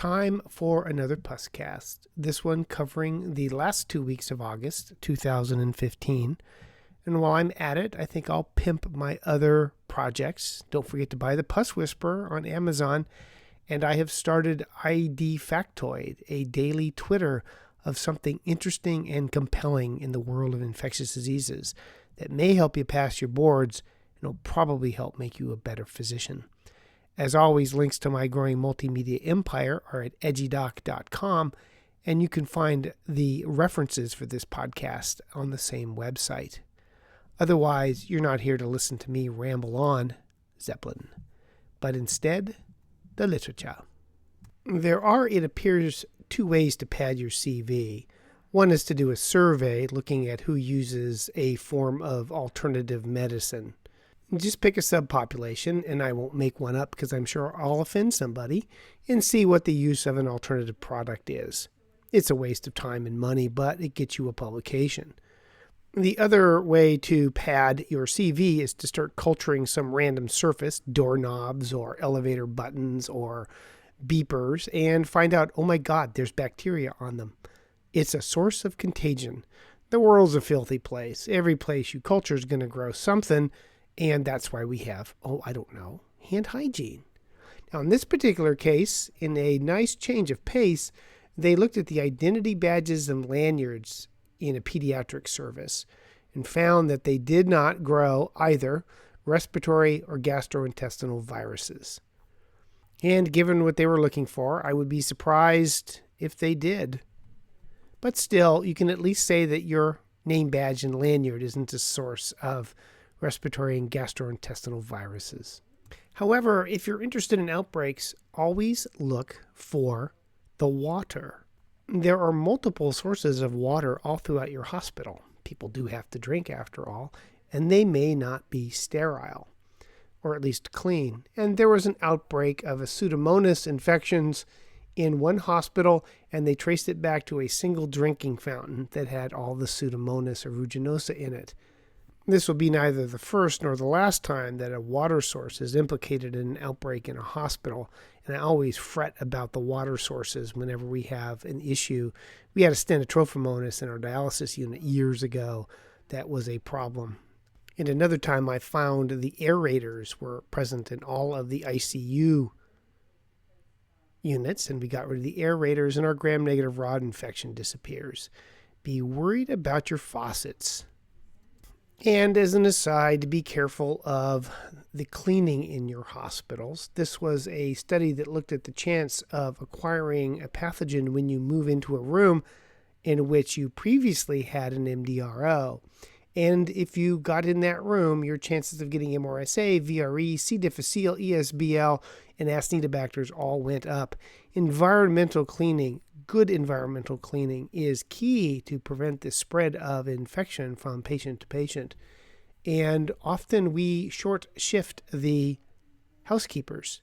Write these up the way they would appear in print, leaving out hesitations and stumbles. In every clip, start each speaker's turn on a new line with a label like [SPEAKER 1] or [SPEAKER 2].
[SPEAKER 1] Time for another Puscast, this one covering the last 2 weeks of August 2015. And while I'm at it, I think I'll pimp my other projects. Don't forget to buy the Puss Whisperer on Amazon. And I have started ID Factoid, a daily Twitter of something interesting and compelling in the world of infectious diseases that may help you pass your boards and will probably help make you a better physician. As always, links to my growing multimedia empire are at edgydoc.com, and you can find the references for this podcast on the same website. Otherwise, you're not here to listen to me ramble on, Zeppelin, but instead, the literature. There are, it appears, two ways to pad your CV. One is to do a survey looking at who uses a form of alternative medicine. Just pick a subpopulation, and I won't make one up because I'm sure I'll offend somebody, and see what the use of an alternative product is. It's a waste of time and money, but it gets you a publication. The other way to pad your CV is to start culturing some random surface, doorknobs or elevator buttons or beepers, and find out, oh my God, there's bacteria on them. It's a source of contagion. The world's a filthy place. Every place you culture is going to grow something, and that's why we have, hand hygiene. Now, in this particular case, in a nice change of pace, they looked at the identity badges and lanyards in a pediatric service and found that they did not grow either respiratory or gastrointestinal viruses. And given what they were looking for, I would be surprised if they did. But still, you can at least say that your name badge and lanyard isn't a source of respiratory and gastrointestinal viruses. However, if you're interested in outbreaks, always look for the water. There are multiple sources of water all throughout your hospital. People do have to drink after all, and they may not be sterile, or at least clean. And there was an outbreak of a Pseudomonas infections in one hospital, and they traced it back to a single drinking fountain that had all the Pseudomonas aeruginosa in it. This will be neither the first nor the last time that a water source is implicated in an outbreak in a hospital, and I always fret about the water sources whenever we have an issue. We had a Stenotrophomonas in our dialysis unit years ago. That was a problem. And another time I found the aerators were present in all of the ICU units, and we got rid of the aerators, and our gram-negative rod infection disappears. Be worried about your faucets. And as an aside, be careful of the cleaning in your hospitals. This was a study that looked at the chance of acquiring a pathogen when you move into a room in which you previously had an MDRO. And if you got in that room, your chances of getting MRSA, VRE, C. difficile, ESBL, and Acinetobacters all went up. Environmental cleaning, good environmental cleaning, is key to prevent the spread of infection from patient to patient. And often we short shift the housekeepers.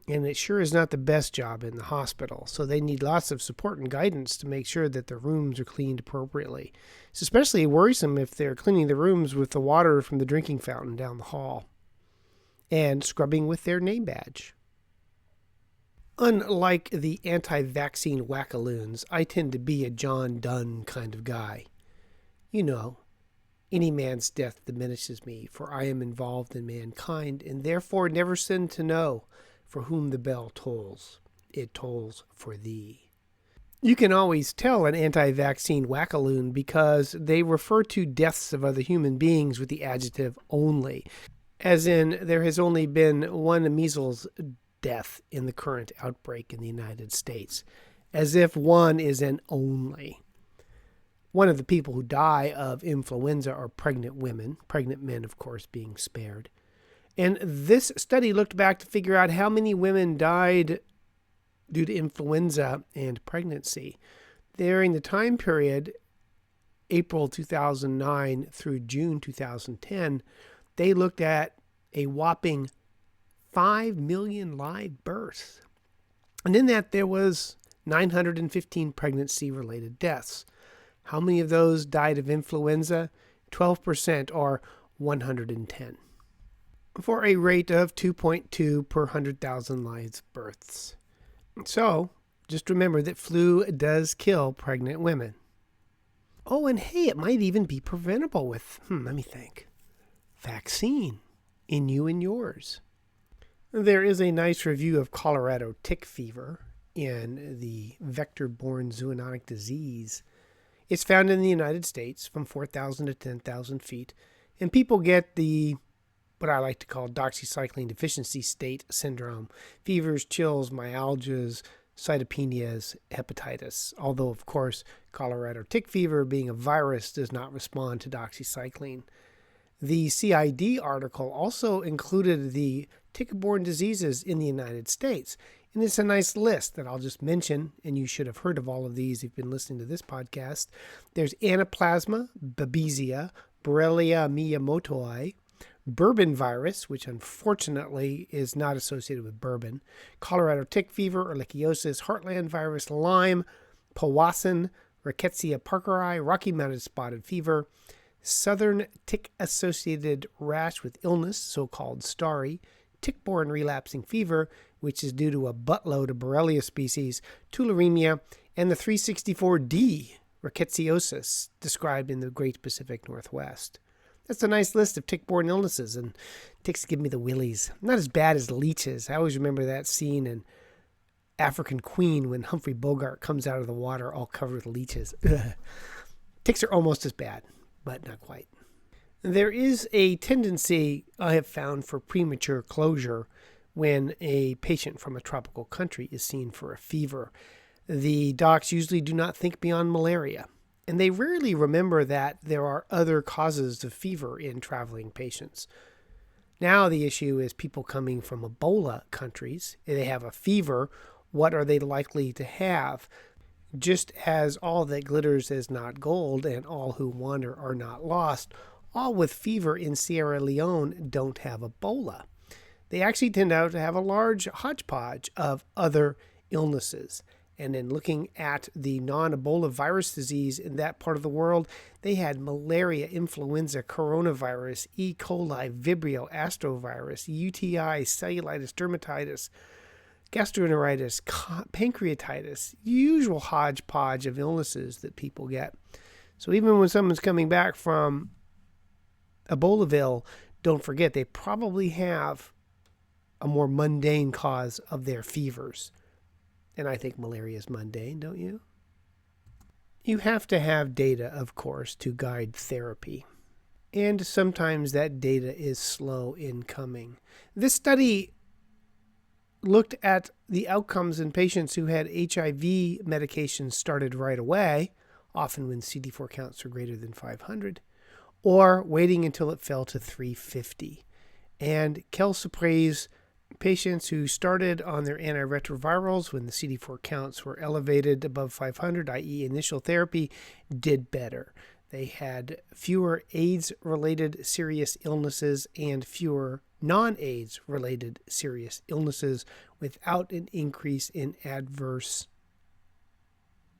[SPEAKER 1] And it sure is not the best job in the hospital. So they need lots of support and guidance to make sure that their rooms are cleaned appropriately. It's especially worrisome if they're cleaning the rooms with the water from the drinking fountain down the hall and scrubbing with their name badge. Unlike the anti-vaccine wackaloons, I tend to be a John Donne kind of guy. You know, any man's death diminishes me, for I am involved in mankind, and therefore never sin to know. For whom the bell tolls, it tolls for thee. You can always tell an anti-vaccine wackaloon because they refer to deaths of other human beings with the adjective only, as in there has only been one measles death in the current outbreak in the United States, as if one is an only. One of the people who die of influenza are pregnant women, pregnant men, of course, being spared. And this study looked back to figure out how many women died due to influenza and pregnancy. During the time period, April 2009 through June 2010, they looked at a whopping 5 million live births. And in that, there was 915 pregnancy-related deaths. How many of those died of influenza? 12%, or 110. For a rate of 2.2 per 100,000 live births. So just remember that flu does kill pregnant women. Oh, and hey, it might even be preventable with, let me think, vaccine in you and yours. There is a nice review of Colorado tick fever in the vector-borne zoonotic disease. It's found in the United States from 4,000 to 10,000 feet, and people get what I like to call doxycycline deficiency state syndrome: fevers, chills, myalgias, cytopenias, hepatitis. Although, of course, Colorado tick fever, being a virus, does not respond to doxycycline. The CID article also included the tick-borne diseases in the United States, and it's a nice list that I'll just mention, and you should have heard of all of these if you've been listening to this podcast. There's Anaplasma, Babesia, Borrelia miyamotoi, bourbon virus, which unfortunately is not associated with bourbon, Colorado tick fever, ehrlichiosis, heartland virus, Lyme, Powassan, Rickettsia parkeri, Rocky Mountain spotted fever, southern tick-associated rash with illness, so-called starry, tick-borne relapsing fever, which is due to a buttload of Borrelia species, tularemia, and the 364D, rickettsiosis, described in the Great Pacific Northwest. That's a nice list of tick-borne illnesses, and ticks give me the willies. Not as bad as leeches. I always remember that scene in African Queen when Humphrey Bogart comes out of the water all covered with leeches. Ticks are almost as bad, but not quite. There is a tendency I have found for premature closure when a patient from a tropical country is seen for a fever. The docs usually do not think beyond malaria, and they rarely remember that there are other causes of fever in traveling patients. Now the issue is people coming from Ebola countries. If they have a fever, what are they likely to have? Just as all that glitters is not gold and all who wander are not lost, all with fever in Sierra Leone don't have Ebola. They actually tend out to have a large hodgepodge of other illnesses. And in looking at the non-Ebola virus disease in that part of the world, they had malaria, influenza, coronavirus, E. coli, Vibrio, astrovirus, UTI, cellulitis, dermatitis, gastroenteritis, pancreatitis, usual hodgepodge of illnesses that people get. So even when someone's coming back from Ebolaville, don't forget they probably have a more mundane cause of their fevers. And I think malaria is mundane, don't you? You have to have data, of course, to guide therapy. And sometimes that data is slow in coming. This study looked at the outcomes in patients who had HIV medications started right away, often when CD4 counts are greater than 500, or waiting until it fell to 350. And Kelsopraise patients who started on their antiretrovirals when the CD4 counts were elevated above 500, i.e. initial therapy, did better. They had fewer AIDS-related serious illnesses and fewer non-AIDS-related serious illnesses without an increase in adverse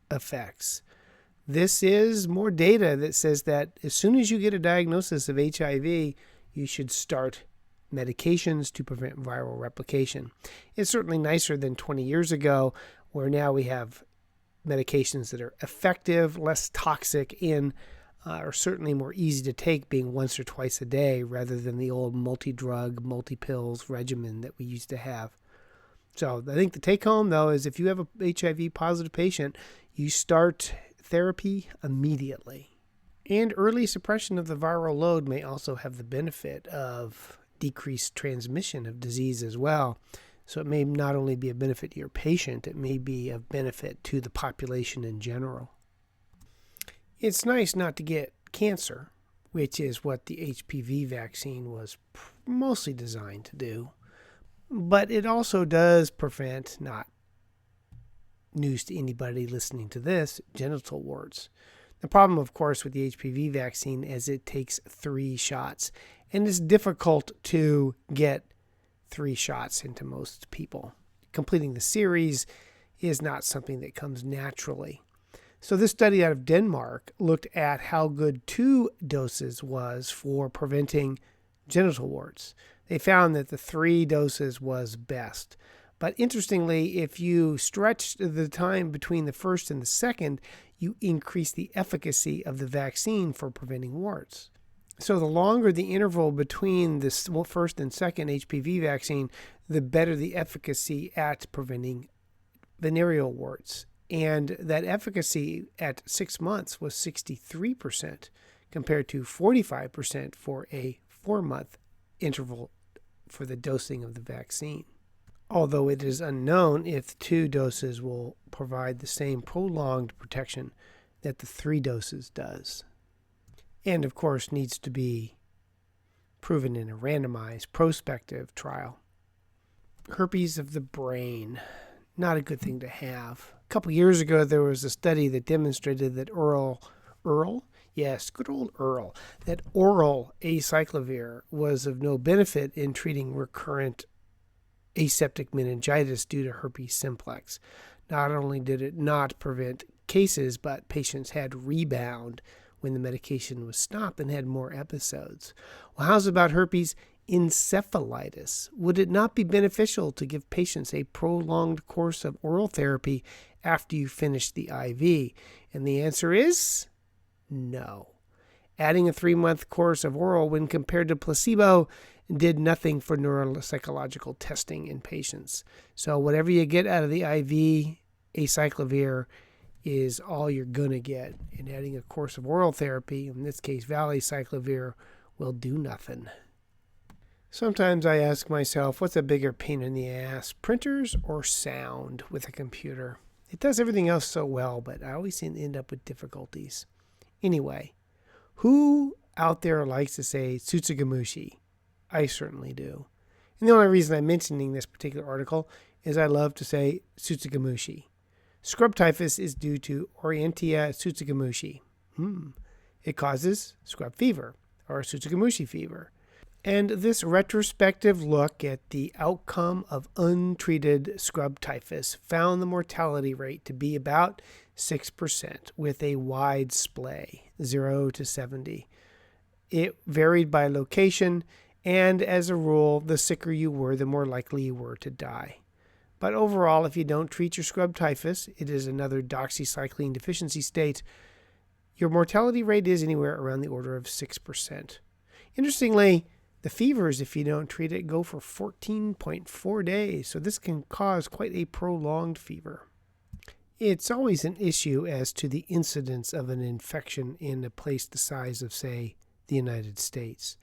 [SPEAKER 1] effects. This is more data that says that as soon as you get a diagnosis of HIV, you should start medications to prevent viral replication. It's certainly nicer than 20 years ago, where now we have medications that are effective, less toxic, and are certainly more easy to take, being once or twice a day rather than the old multi-drug, multi-pills regimen that we used to have. So I think the take-home, though, is if you have a HIV positive patient, you start therapy immediately. And early suppression of the viral load may also have the benefit of decreased transmission of disease as well. So it may not only be a benefit to your patient, it may be of benefit to the population in general. It's nice not to get cancer, which is what the HPV vaccine was mostly designed to do. But it also does prevent, not news to anybody listening to this, genital warts. The problem, of course, with the HPV vaccine is it takes 3 shots. And it's difficult to get 3 shots into most people. Completing the series is not something that comes naturally. So this study out of Denmark looked at how good 2 doses was for preventing genital warts. They found that the 3 doses was best. But interestingly, if you stretch the time between the first and the second, you increase the efficacy of the vaccine for preventing warts. So the longer the interval between the first and second HPV vaccine, the better the efficacy at preventing venereal warts. And that efficacy at 6 months was 63% compared to 45% for a 4-month interval for the dosing of the vaccine. Although it is unknown if 2 doses will provide the same prolonged protection that the 3 doses does. And of course needs to be proven in a randomized prospective trial. Herpes of the brain, not a good thing to have. A couple years ago there was a study that demonstrated that oral acyclovir was of no benefit in treating recurrent aseptic meningitis due to herpes simplex. Not only did it not prevent cases, but patients had rebound when the medication was stopped and had more episodes. Well, how's about herpes encephalitis? Would it not be beneficial to give patients a prolonged course of oral therapy after you finish the IV? And the answer is no. Adding a 3-month course of oral when compared to placebo did nothing for neuropsychological testing in patients. So whatever you get out of the IV acyclovir is all you're going to get. And adding a course of oral therapy, in this case valacyclovir, will do nothing. Sometimes I ask myself, what's a bigger pain in the ass, printers or sound with a computer? It does everything else so well, but I always end up with difficulties. Anyway, who out there likes to say Tsutsugamushi? I certainly do. And the only reason I'm mentioning this particular article is I love to say Tsutsugamushi. Scrub typhus is due to Orientia Tsutsugamushi. It causes scrub fever or Tsutsugamushi fever. And this retrospective look at the outcome of untreated scrub typhus found the mortality rate to be about 6% with a wide splay, 0 to 70. It varied by location, and as a rule, the sicker you were, the more likely you were to die. But overall, if you don't treat your scrub typhus, it is another doxycycline deficiency state, your mortality rate is anywhere around the order of 6%. Interestingly, the fevers, if you don't treat it, go for 14.4 days, so this can cause quite a prolonged fever. It's always an issue as to the incidence of an infection in a place the size of, say, the United States.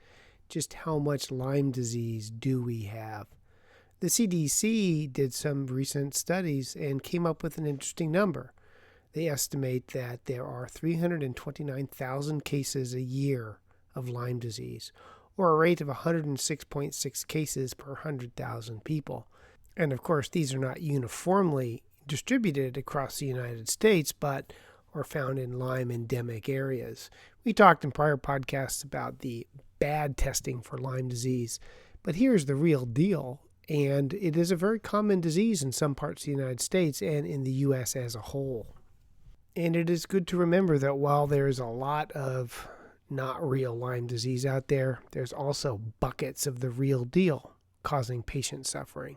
[SPEAKER 1] Just how much Lyme disease do we have? The CDC did some recent studies and came up with an interesting number. They estimate that there are 329,000 cases a year of Lyme disease, or a rate of 106.6 cases per 100,000 people. And of course, these are not uniformly distributed across the United States, but are found in Lyme endemic areas. We talked in prior podcasts about the bad testing for Lyme disease, but here's the real deal, and it is a very common disease in some parts of the United States and in the U.S. as a whole. And it is good to remember that while there's a lot of not real Lyme disease out there, there's also buckets of the real deal causing patient suffering.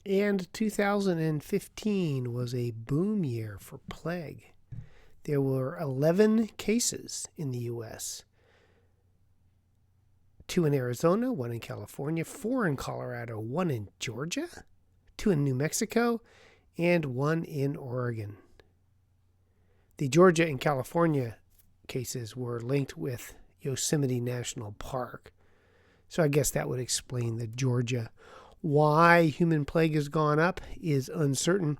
[SPEAKER 1] And 2015 was a boom year for plague. There were 11 cases in the U.S., 2 in Arizona, 1 in California, 4 in Colorado, 1 in Georgia, 2 in New Mexico, and 1 in Oregon. The Georgia and California cases were linked with Yosemite National Park. So I guess that would explain the Georgia. Why human plague has gone up is uncertain.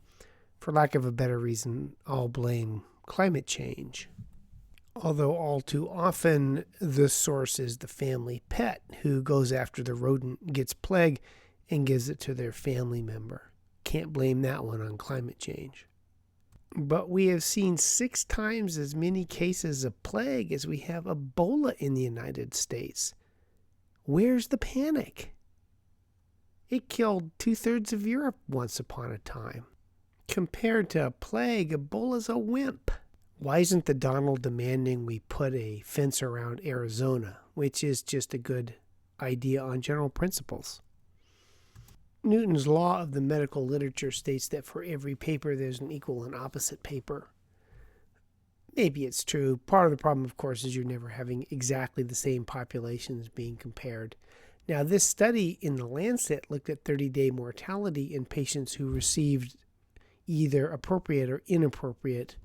[SPEAKER 1] For lack of a better reason, I'll blame climate change. Although all too often the source is the family pet who goes after the rodent, gets plague, and gives it to their family member. Can't blame that one on climate change. But we have seen 6 times as many cases of plague as we have Ebola in the United States. Where's the panic? It killed 2/3 of Europe once upon a time. Compared to a plague, Ebola's a wimp. Why isn't the Donald demanding we put a fence around Arizona, which is just a good idea on general principles? Newton's law of the medical literature states that for every paper there's an equal and opposite paper. Maybe it's true. Part of the problem, of course, is you're never having exactly the same populations being compared. Now, this study in the Lancet looked at 30-day mortality in patients who received either appropriate or inappropriate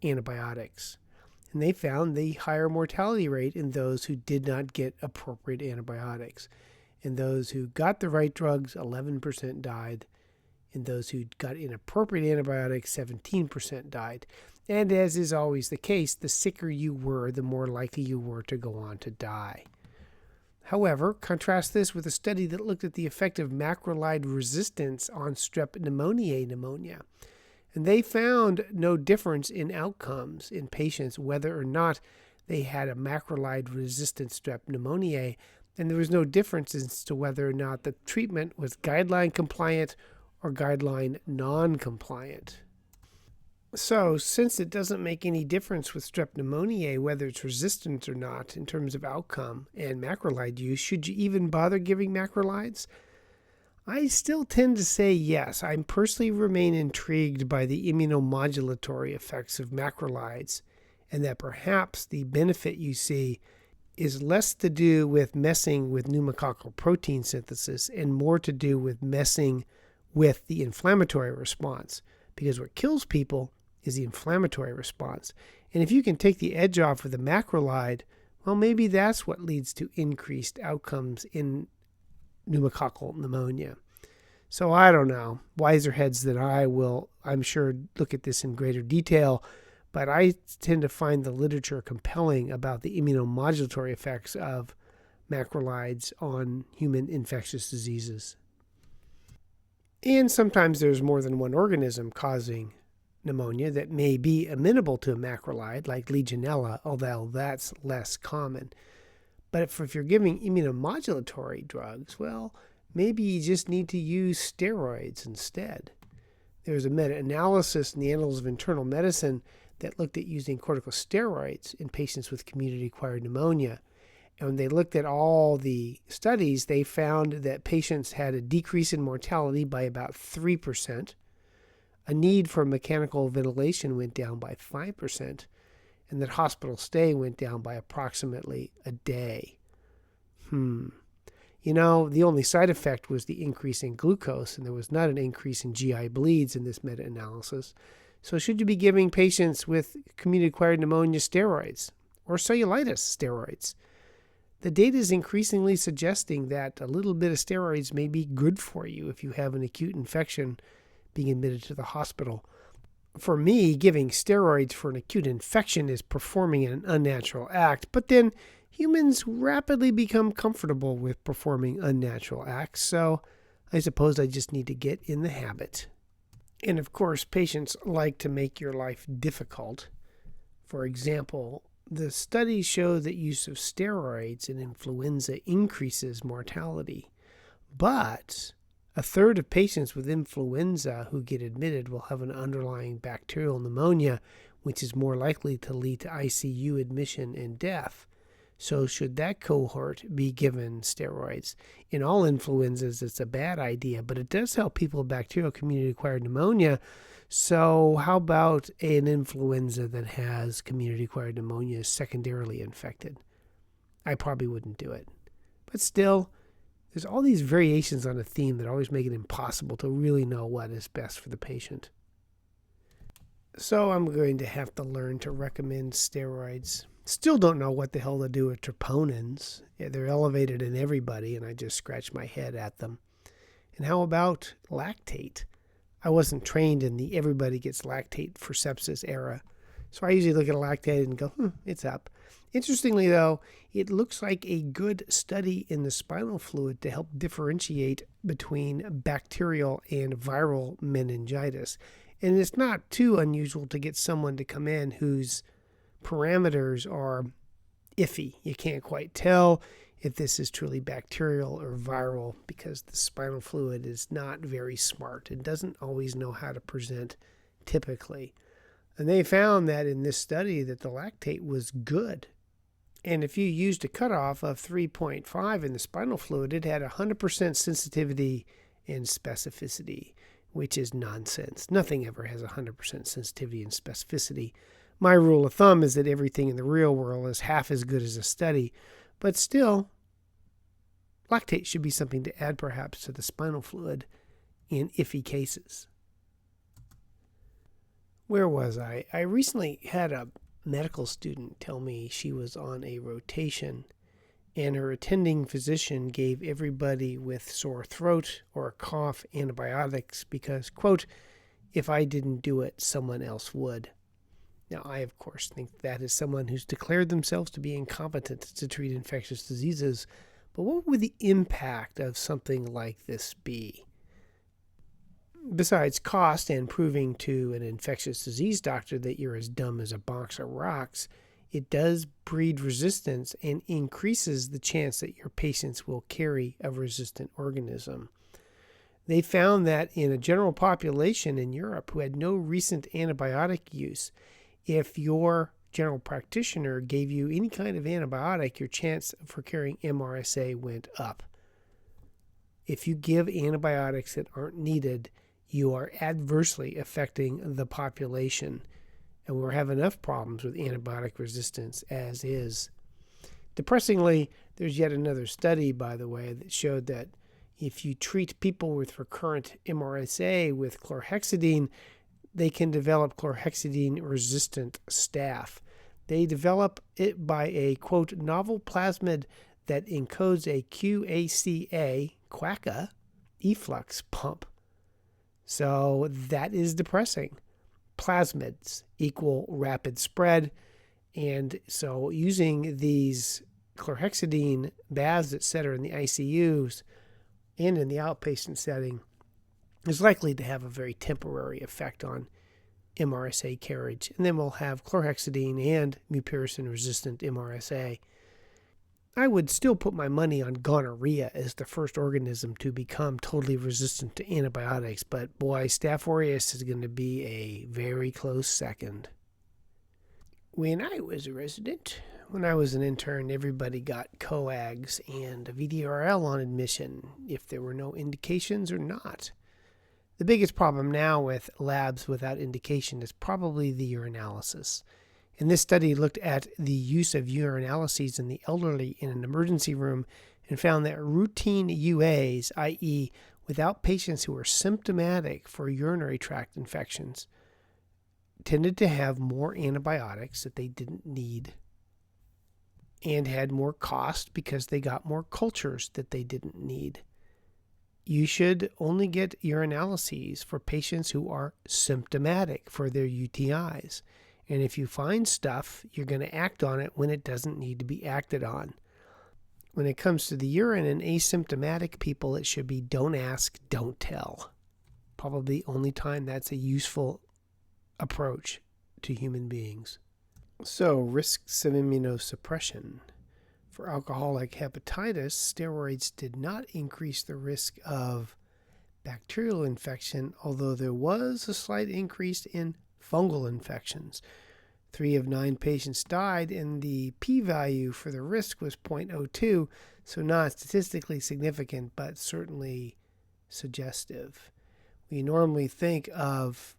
[SPEAKER 1] antibiotics. And they found the higher mortality rate in those who did not get appropriate antibiotics. In those who got the right drugs, 11% died. In those who got inappropriate antibiotics, 17% died. And as is always the case, the sicker you were, the more likely you were to go on to die. However, contrast this with a study that looked at the effect of macrolide resistance on strep pneumoniae pneumonia. And they found no difference in outcomes in patients whether or not they had a macrolide resistant strep pneumoniae, and there was no difference as to whether or not the treatment was guideline compliant or guideline non-compliant. So, since it doesn't make any difference with strep pneumoniae whether it's resistant or not in terms of outcome and macrolide use, should you even bother giving macrolides? I still tend to say yes. I personally remain intrigued by the immunomodulatory effects of macrolides, and that perhaps the benefit you see is less to do with messing with pneumococcal protein synthesis and more to do with messing with the inflammatory response, because what kills people is the inflammatory response. And if you can take the edge off with a macrolide, well, maybe that's what leads to increased outcomes in pneumococcal pneumonia. So I don't know. Wiser heads than I will, I'm sure, look at this in greater detail, but I tend to find the literature compelling about the immunomodulatory effects of macrolides on human infectious diseases. And sometimes there's more than one organism causing pneumonia that may be amenable to a macrolide, like Legionella, although that's less common. But if you're giving immunomodulatory drugs, well, maybe you just need to use steroids instead. There's a meta-analysis in the Annals of Internal Medicine that looked at using corticosteroids in patients with community-acquired pneumonia. And when they looked at all the studies, they found that patients had a decrease in mortality by about 3%. A need for mechanical ventilation went down by 5%, and that hospital stay went down by approximately a day. You know, the only side effect was the increase in glucose, and there was not an increase in GI bleeds in this meta-analysis. So should you be giving patients with community-acquired pneumonia steroids or cellulitis steroids? The data is increasingly suggesting that a little bit of steroids may be good for you if you have an acute infection being admitted to the hospital. For me, giving steroids for an acute infection is performing an unnatural act, but then humans rapidly become comfortable with performing unnatural acts, so I suppose I just need to get in the habit. And of course, patients like to make your life difficult. For example, the studies show that use of steroids in influenza increases mortality, but a third of patients with influenza who get admitted will have an underlying bacterial pneumonia, which is more likely to lead to ICU admission and death. So should that cohort be given steroids? In all influenzas, it's a bad idea, but it does help people with bacterial community-acquired pneumonia. So how about an influenza that has community-acquired pneumonia secondarily infected? I probably wouldn't do it. But still, there's all these variations on a theme that always make it impossible to really know what is best for the patient. So I'm going to have to learn to recommend steroids. Still don't know what the hell to do with troponins. Yeah, they're elevated in everybody, and I just scratch my head at them. And how about lactate? I wasn't trained in the everybody gets lactate for sepsis era, so I usually look at a lactate and go, it's up. Interestingly, though, it looks like a good study in the spinal fluid to help differentiate between bacterial and viral meningitis. And it's not too unusual to get someone to come in whose parameters are iffy. You can't quite tell if this is truly bacterial or viral because the spinal fluid is not very smart. It doesn't always know how to present typically. And they found that in this study that the lactate was good. And if you used a cutoff of 3.5 in the spinal fluid, it had 100% sensitivity and specificity, which is nonsense. Nothing ever has 100% sensitivity and specificity. My rule of thumb is that everything in the real world is half as good as a study, but still, lactate should be something to add perhaps to the spinal fluid in iffy cases. Where was I? I recently had a medical student tell me she was on a rotation and her attending physician gave everybody with sore throat or a cough antibiotics because, quote, if I didn't do it, someone else would. Now, I, of course, think that is someone who's declared themselves to be incompetent to treat infectious diseases, but what would the impact of something like this be? Besides cost and proving to an infectious disease doctor that you're as dumb as a box of rocks, it does breed resistance and increases the chance that your patients will carry a resistant organism. They found that in a general population in Europe who had no recent antibiotic use, if your general practitioner gave you any kind of antibiotic, your chance for carrying MRSA went up. If you give antibiotics that aren't needed, you are adversely affecting the population. And we'll have enough problems with antibiotic resistance as is. Depressingly, there's yet another study, by the way, that showed that if you treat people with recurrent MRSA with chlorhexidine, they can develop chlorhexidine-resistant staph. They develop it by a, quote, novel plasmid that encodes a quaca efflux pump. So that is depressing. Plasmids equal rapid spread. And so using these chlorhexidine baths, etc., in the ICUs and in the outpatient setting is likely to have a very temporary effect on MRSA carriage. And then we'll have chlorhexidine and mupirocin-resistant MRSA. I would still put my money on gonorrhea as the first organism to become totally resistant to antibiotics, but boy, Staph aureus is going to be a very close second. When I was a resident, when I was an intern, everybody got coags and a VDRL on admission if there were no indications or not. The biggest problem now with labs without indication is probably the urinalysis. And this study looked at the use of urinalyses in the elderly in an emergency room and found that routine UAs, i.e., without patients who were symptomatic for urinary tract infections, tended to have more antibiotics that they didn't need and had more cost because they got more cultures that they didn't need. You should only get urinalyses for patients who are symptomatic for their UTIs. And if you find stuff, you're going to act on it when it doesn't need to be acted on. When it comes to the urine in asymptomatic people, it should be don't ask, don't tell. Probably the only time that's a useful approach to human beings. So, risks of immunosuppression. For alcoholic hepatitis, steroids did not increase the risk of bacterial infection, although there was a slight increase in fungal infections. 3 of 9 patients died, and the p-value for the risk was 0.02, so not statistically significant, but certainly suggestive. We normally think of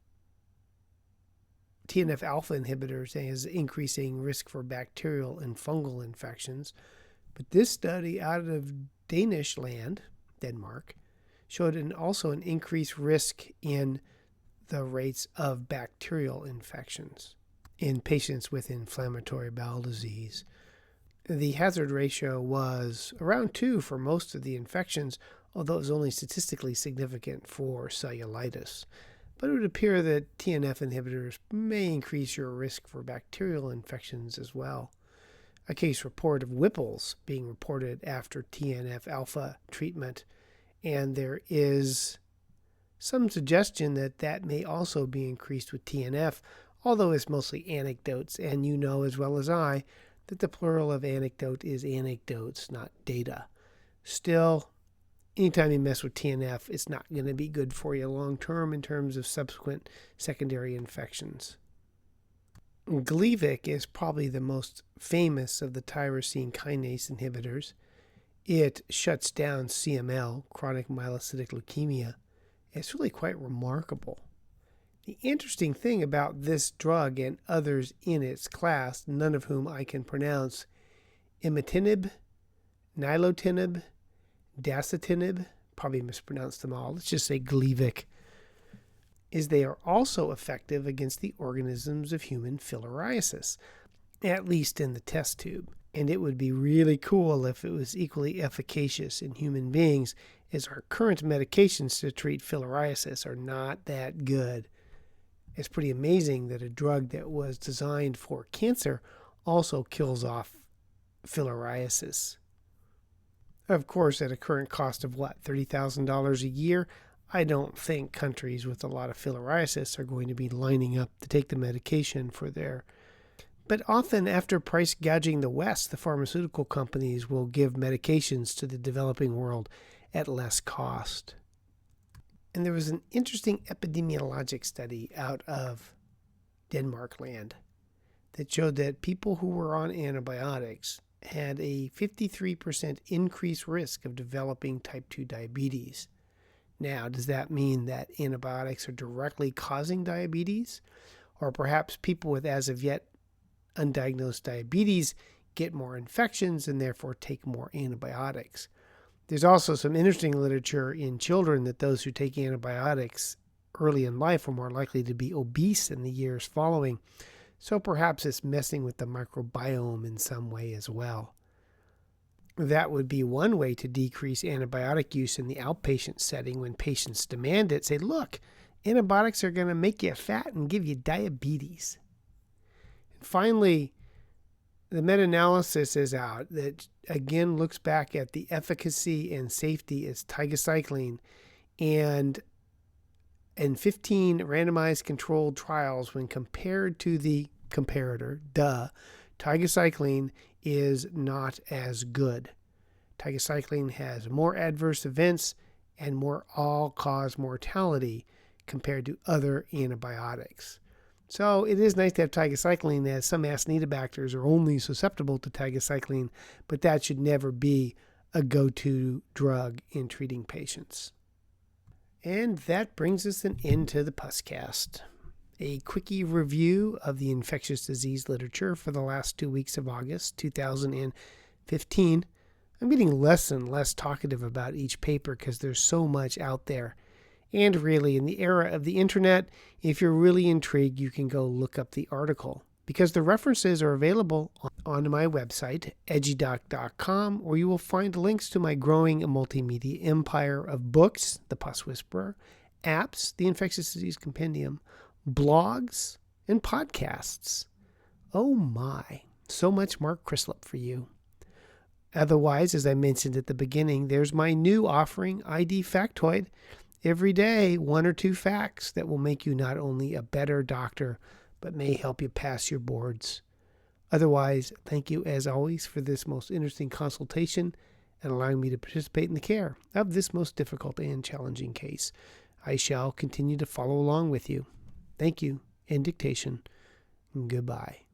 [SPEAKER 1] TNF-alpha inhibitors as increasing risk for bacterial and fungal infections, but this study out of Danish land, Denmark, showed also an increased risk in the rates of bacterial infections in patients with inflammatory bowel disease. The hazard ratio was around 2 for most of the infections, although it was only statistically significant for cellulitis. But it would appear that TNF inhibitors may increase your risk for bacterial infections as well. A case report of Whipple's being reported after TNF-alpha treatment, and there is some suggestion that that may also be increased with TNF, although it's mostly anecdotes, and you know as well as I that the plural of anecdote is anecdotes, not data. Still, anytime you mess with TNF, it's not going to be good for you long term in terms of subsequent secondary infections. Gleevec is probably the most famous of the tyrosine kinase inhibitors. It shuts down CML, chronic myelocytic leukemia. It's really quite remarkable. The interesting thing about this drug and others in its class, none of whom I can pronounce, imatinib, nilotinib, dasatinib, probably mispronounced them all, let's just say Gleevec, is they are also effective against the organisms of human filariasis, at least in the test tube. And it would be really cool if it was equally efficacious in human beings, as our current medications to treat filariasis are not that good. It's pretty amazing that a drug that was designed for cancer also kills off filariasis. Of course, at a current cost of $30,000 a year, I don't think countries with a lot of filariasis are going to be lining up to take the medication for their. But often after price gouging the West, the pharmaceutical companies will give medications to the developing world at less cost. And there was an interesting epidemiologic study out of Denmark land that showed that people who were on antibiotics had a 53% increased risk of developing type 2 diabetes. Now, does that mean that antibiotics are directly causing diabetes? Or perhaps people with as of yet undiagnosed diabetes get more infections and therefore take more antibiotics? There's also some interesting literature in children that those who take antibiotics early in life are more likely to be obese in the years following. So perhaps it's messing with the microbiome in some way as well. That would be one way to decrease antibiotic use in the outpatient setting when patients demand it. Say, look, antibiotics are going to make you fat and give you diabetes. And finally, the meta-analysis is out that again looks back at the efficacy and safety as tigecycline, and in 15 randomized controlled trials, when compared to the comparator, tigecycline is not as good. Tigecycline has more adverse events and more all-cause mortality compared to other antibiotics. So it is nice to have tigecycline, as some Acinetobacters are only susceptible to tigecycline, but that should never be a go-to drug in treating patients. And that brings us an end to the Puscast. A quickie review of the infectious disease literature for the last 2 weeks of August 2015. I'm getting less and less talkative about each paper because there's so much out there. And really, in the era of the internet, if you're really intrigued, you can go look up the article, because the references are available on my website, edgydoc.com, where you will find links to my growing multimedia empire of books, The Pus Whisperer, apps, The Infectious Disease Compendium, blogs, and podcasts. Oh my, so much more Crislip for you. Otherwise, as I mentioned at the beginning, there's my new offering, ID Factoid. Every day, 1 or 2 facts that will make you not only a better doctor, but may help you pass your boards. Otherwise, thank you as always for this most interesting consultation and allowing me to participate in the care of this most difficult and challenging case. I shall continue to follow along with you. Thank you, and dictation. Goodbye.